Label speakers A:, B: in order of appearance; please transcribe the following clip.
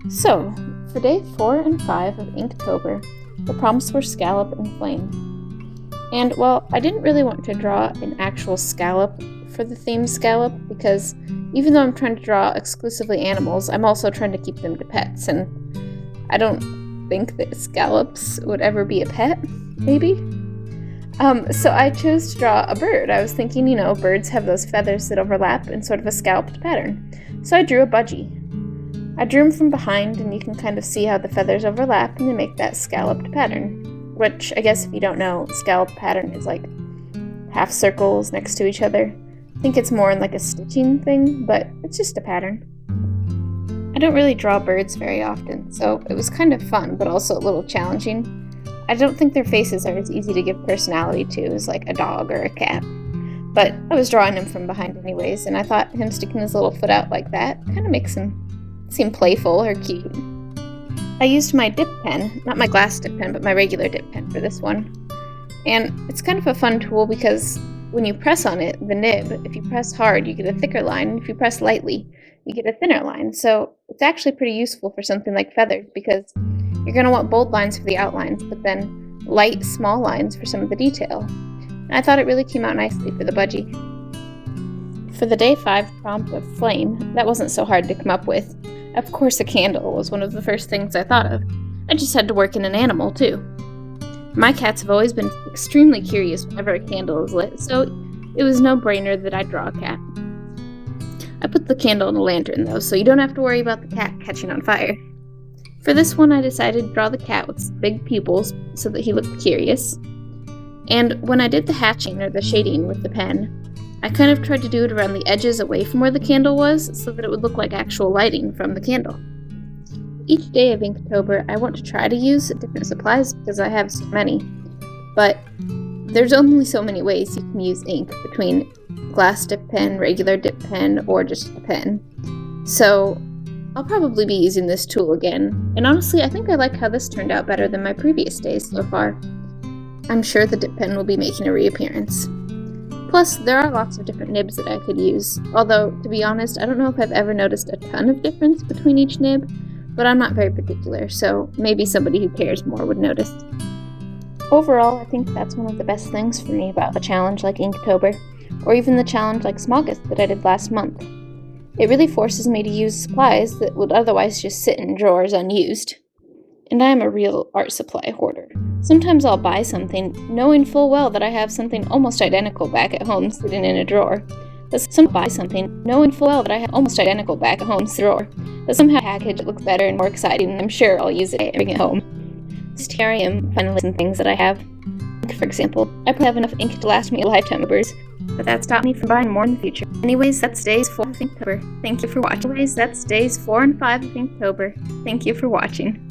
A: So, for day 4 and 5 of Inktober, the prompts were Scallop and Flame. And, well, I didn't really want to draw an actual scallop for the theme Scallop, because even though I'm trying to draw exclusively animals, I'm also trying to keep them to pets, and I don't think that scallops would ever be a pet, maybe? So I chose to draw a bird. I was thinking, birds have those feathers that overlap in sort of a scalloped pattern. So I drew a budgie. I drew him from behind, and you can kind of see how the feathers overlap and they make that scalloped pattern, which I guess if you don't know, scalloped pattern is like half circles next to each other. I think it's more in like a stitching thing, but it's just a pattern. I don't really draw birds very often, so it was kind of fun, but also a little challenging. I don't think their faces are as easy to give personality to as like a dog or a cat. But I was drawing him from behind anyways, and I thought him sticking his little foot out like that kind of makes him seem playful or cute. I used my dip pen, not my glass dip pen, but my regular dip pen for this one. And it's kind of a fun tool because when you press on it, the nib, if you press hard, you get a thicker line, and if you press lightly, you get a thinner line. So it's actually pretty useful for something like feathers because you're going to want bold lines for the outlines, but then light, small lines for some of the detail. And I thought it really came out nicely for the budgie. For the day 5 prompt of Flame, that wasn't so hard to come up with. Of course, a candle was one of the first things I thought of. I just had to work in an animal, too. My cats have always been extremely curious whenever a candle is lit, so it was no-brainer that I'd draw a cat. I put the candle in a lantern, though, so you don't have to worry about the cat catching on fire. For this one, I decided to draw the cat with big pupils so that he looked curious. And when I did the hatching or the shading with the pen, I kind of tried to do it around the edges away from where the candle was so that it would look like actual lighting from the candle. Each day of Inktober, I want to try to use different supplies because I have so many, but there's only so many ways you can use ink between glass dip pen, regular dip pen, or just a pen. So I'll probably be using this tool again, and honestly, I think I like how this turned out better than my previous days so far. I'm sure the dip pen will be making a reappearance. Plus, there are lots of different nibs that I could use, although, to be honest, I don't know if I've ever noticed a ton of difference between each nib, but I'm not very particular, so maybe somebody who cares more would notice. Overall, I think that's one of the best things for me about a challenge like Inktober, or even the challenge like Smogust that I did last month. It really forces me to use supplies that would otherwise just sit in drawers unused. And I am a real art supply hoarder. Sometimes I'll buy something, knowing full well that I have something almost identical back at home sitting in a drawer. But somehow the package looks better and more exciting, and I'm sure I'll use it and bring it home. Just here I am, finally listing things that I have. For example, I probably have enough ink to last me a lifetime of birds, but that stopped me from buying more in the future. Anyways, that's days 4 of Inktober. Thank you for watching. Thank you for watching.